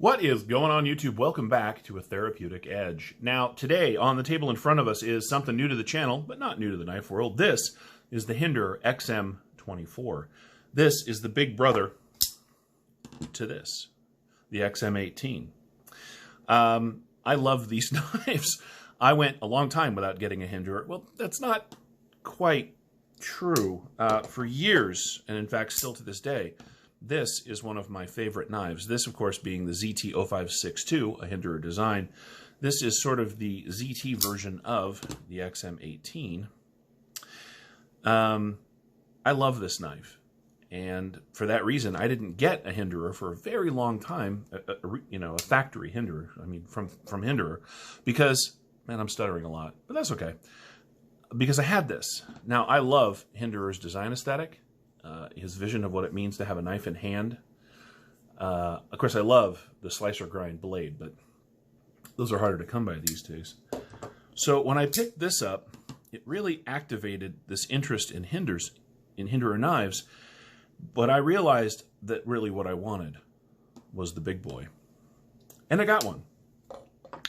What is going on, YouTube? Welcome back to A Therapeutic Edge. Now, today on the table in front of us is something new to the channel, but not new to the knife world. This is the Hinderer XM-24. This is the big brother to this, the XM-18. I love these knives. I went a long time without getting a Hinderer. Well, that's not quite true. For years, and in fact still to this day, this is one of my favorite knives. This, of course, being the ZT-0562, a Hinderer design. This is sort of the ZT version of the XM-18. I love this knife. And for that reason, I didn't get a Hinderer for a very long time, a factory Hinderer, from Hinderer, because, man, I'm stuttering a lot, but that's okay. Because I had this. Now, I love Hinderer's design aesthetic. His vision of what it means to have a knife in hand. Of course, I love the slicer grind blade, but those are harder to come by these days. So when I picked this up, it really activated this interest in Hinderer knives, but I realized that really what I wanted was the big boy. And I got one.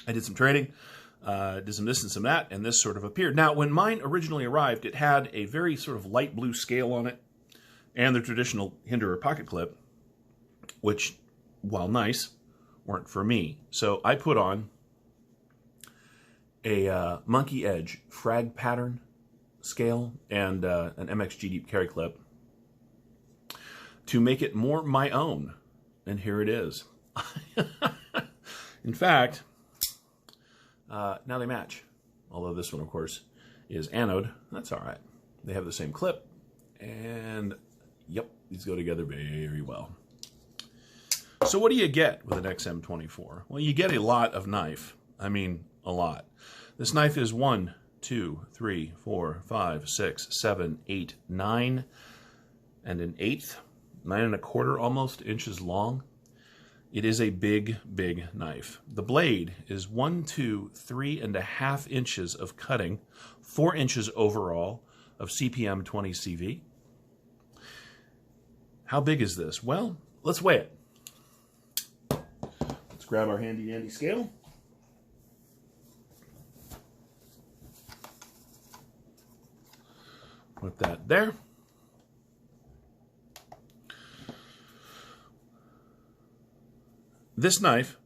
I did some trading, did some this and some that, and this sort of appeared. Now, when mine originally arrived, it had a very sort of light blue scale on it, and the traditional Hinderer pocket clip, which, while nice, weren't for me. So I put on a monkey edge frag pattern scale and an MXG deep carry clip to make it more my own. And here it is. In fact, now they match. Although this one, of course, is anode. That's all right. They have the same clip, and yep, these go together very well. So what do you get with an XM-24? Well, you get a lot of knife. I mean, a lot. This knife is 1, 2, 3, 4, 5, 6, 7, 8, 9, and an eighth, 9¼ almost inches long. It is a big, big knife. The blade is 1, 2, 3½ inches of cutting, 4 inches overall of CPM 20 CV. How big is this? Well, let's weigh it. Let's grab our handy dandy scale. Put that there. This knife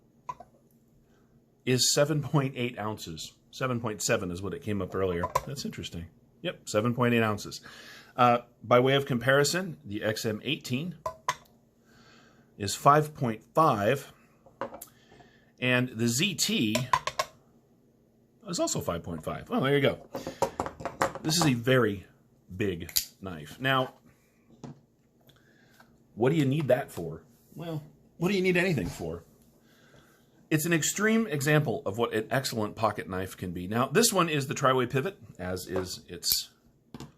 is 7.8 ounces. 7.7 is what it came up earlier. That's interesting. Yep, 7.8 ounces. By way of comparison, the XM-18 is 5.5, and the ZT is also 5.5. Oh, there you go. This is a very big knife. Now, what do you need that for? Well, what do you need anything for? It's an extreme example of what an excellent pocket knife can be. Now, this one is the tri-way pivot, as is its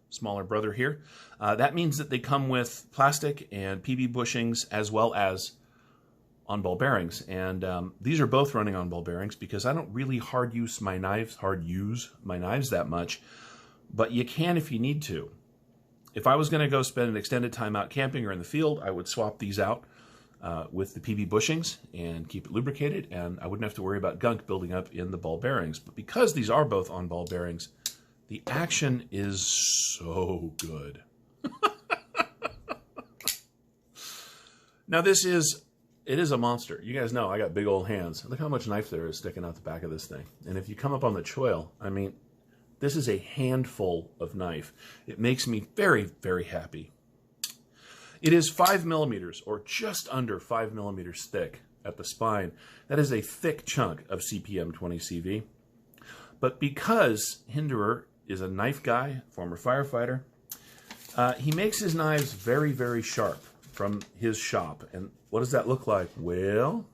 smaller brother here. That means that they come with plastic and PB bushings as well as on-ball bearings. And these are both running on-ball bearings because I don't really hard use my knives that much, but you can if you need to. If I was going to go spend an extended time out camping or in the field, I would swap these out with the PB bushings and keep it lubricated, and I wouldn't have to worry about gunk building up in the ball bearings. But because these are both on-ball bearings, the action is so good. Now it is a monster. You guys know I got big old hands. Look how much knife there is sticking out the back of this thing. And if you come up on the choil, I mean, this is a handful of knife. It makes me very, very happy. It is 5 millimeters, or just under 5 millimeters thick at the spine. That is a thick chunk of CPM 20 CV. But because Hinderer is a knife guy, former firefighter, he makes his knives very, very sharp from his shop. And what does that look like? Well,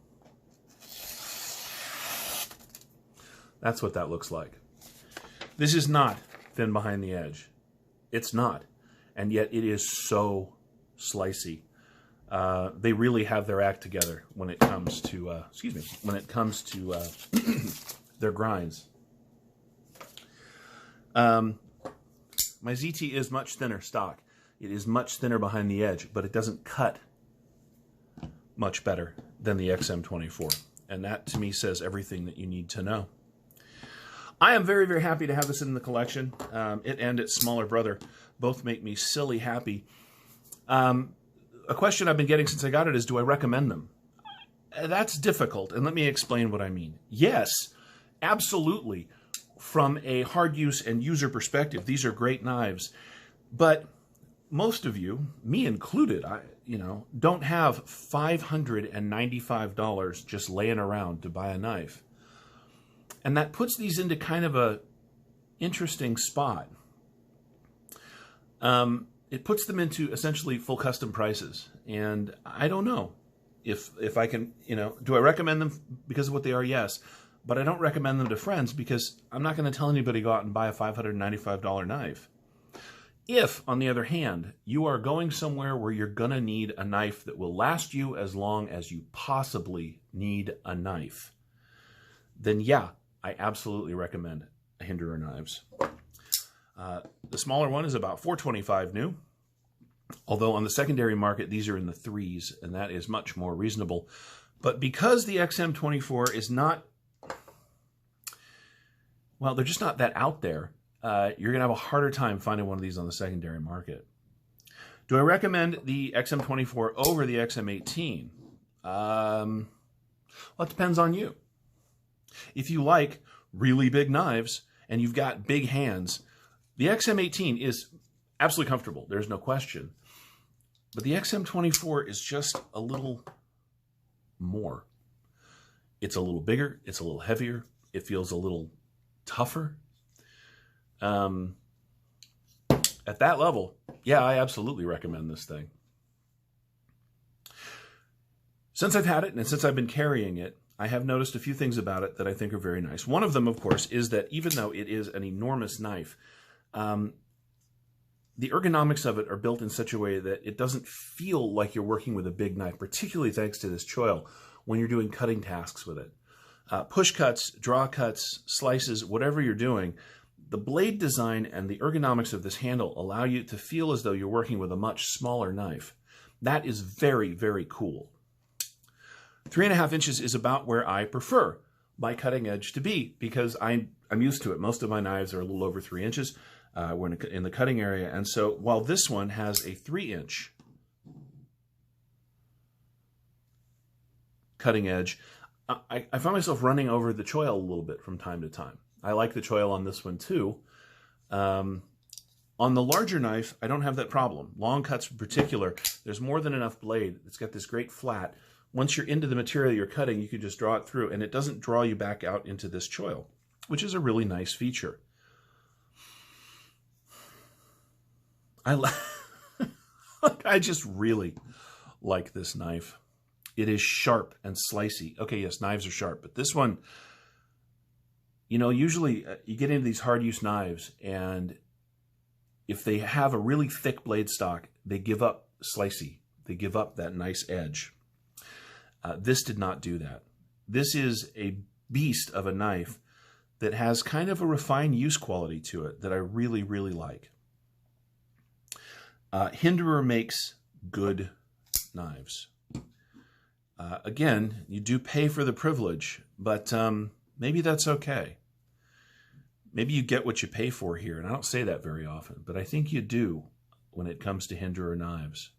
that's what that looks like. This is not thin behind the edge. It's not. And yet it is so slicey. They really have their act together when it comes to, their grinds. My ZT is much thinner stock. It is much thinner behind the edge, but it doesn't cut much better than the XM-24. And that, to me, says everything that you need to know. I am very, very happy to have this in the collection. It and its smaller brother both make me silly happy. A question I've been getting since I got it is, do I recommend them? That's difficult, and let me explain what I mean. Yes, absolutely. From a hard use and user perspective, these are great knives. But most of you, me included, don't have $595 just laying around to buy a knife. And that puts these into kind of a interesting spot. It puts them into essentially full custom prices. And I don't know if I can, do I recommend them because of what they are? Yes. But I don't recommend them to friends because I'm not going to tell anybody to go out and buy a $595 knife. If, on the other hand, you are going somewhere where you're going to need a knife that will last you as long as you possibly need a knife, then yeah, I absolutely recommend a Hinderer knives. The smaller one is about $425 new, although on the secondary market, these are in the $3s, and that is much more reasonable. But because the XM-24 is not, well, they're just not that out there, you're going to have a harder time finding one of these on the secondary market. Do I recommend the XM-24 over the XM-18? Well, it depends on you. If you like really big knives and you've got big hands, the XM-18 is absolutely comfortable. There's no question. But the XM-24 is just a little more. It's a little bigger. It's a little heavier. It feels a little tougher. At that level, yeah, I absolutely recommend this thing. Since I've had it and since I've been carrying it, I have noticed a few things about it that I think are very nice. One of them, of course, is that even though it is an enormous knife, the ergonomics of it are built in such a way that it doesn't feel like you're working with a big knife, particularly thanks to this choil, when you're doing cutting tasks with it. Push cuts, draw cuts, slices, whatever you're doing, the blade design and the ergonomics of this handle allow you to feel as though you're working with a much smaller knife. That is very, very cool. 3.5 inches is about where I prefer my cutting edge to be because I'm used to it. Most of my knives are a little over 3 inches when in the cutting area. And so while this one has a 3-inch cutting edge, I find myself running over the choil a little bit from time to time. I like the choil on this one too. On the larger knife, I don't have that problem. Long cuts in particular, there's more than enough blade. It's got this great flat. Once you're into the material you're cutting, you can just draw it through, and it doesn't draw you back out into this choil, which is a really nice feature. I just really like this knife. It is sharp and slicey. Okay, yes, knives are sharp, but this one, usually you get into these hard-use knives, and if they have a really thick blade stock, they give up slicey. They give up that nice edge. This did not do that. This is a beast of a knife that has kind of a refined use quality to it that I really, really like. Hinderer makes good knives. Again, you do pay for the privilege, but maybe that's okay. Maybe you get what you pay for here, and I don't say that very often, but I think you do when it comes to Hinderer knives.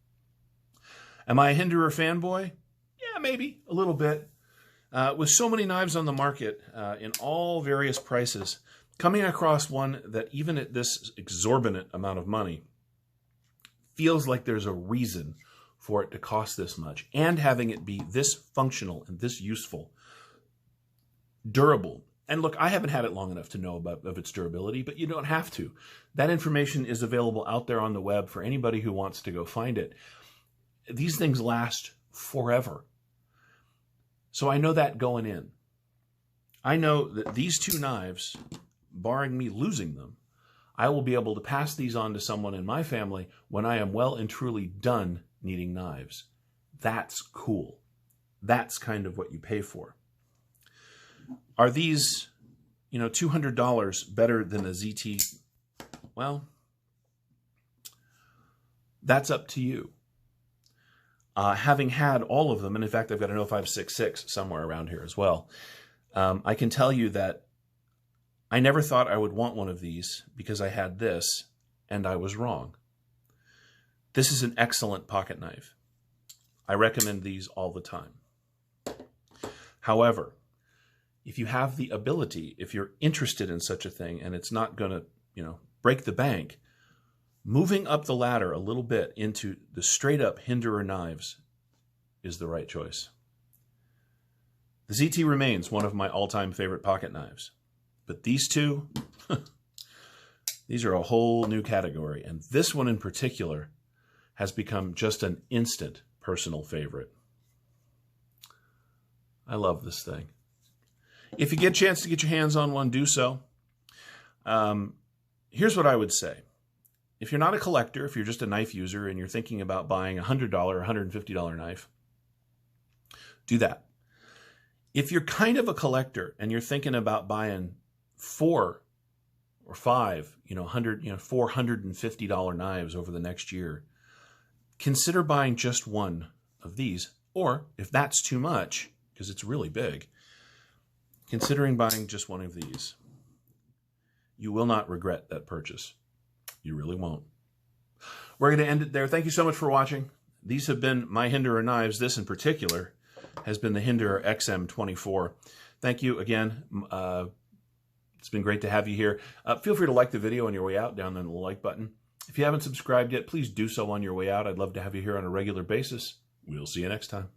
Am I a Hinderer fanboy? Yeah, maybe a little bit. With so many knives on the market in all various prices, coming across one that even at this exorbitant amount of money feels like there's a reason for it to cost this much, and having it be this functional and this useful, durable. And look, I haven't had it long enough to know of its durability, but you don't have to. That information is available out there on the web for anybody who wants to go find it. These things last forever. So I know that going in. I know that these two knives, barring me losing them, I will be able to pass these on to someone in my family when I am well and truly done needing knives. That's cool. That's kind of what you pay for. Are these, $200 better than a ZT? Well, that's up to you. having had all of them, and in fact, I've got an 0566 somewhere around here as well, I can tell you that I never thought I would want one of these because I had this, and I was wrong. This is an excellent pocket knife. I recommend these all the time. However, if you have the ability, if you're interested in such a thing, and it's not going to, break the bank, moving up the ladder a little bit into the straight-up Hinderer knives is the right choice. The ZT remains one of my all-time favorite pocket knives, but these two, these are a whole new category, and this one in particular has become just an instant personal favorite. I love this thing. If you get a chance to get your hands on one, do so. Here's what I would say. If you're not a collector, if you're just a knife user and you're thinking about buying a $100 or $150 knife, do that. If you're kind of a collector and you're thinking about buying 4 or 5, $450 knives over the next year, consider buying just one of these. Or if that's too much, because it's really big, considering buying just one of these. You will not regret that purchase. You really won't. We're going to end it there. Thank you so much for watching. These have been my Hinderer knives. This in particular has been the Hinderer XM-24. Thank you again. It's been great to have you here. Feel free to like the video on your way out down on the like button. If you haven't subscribed yet, please do so on your way out. I'd love to have you here on a regular basis. We'll see you next time.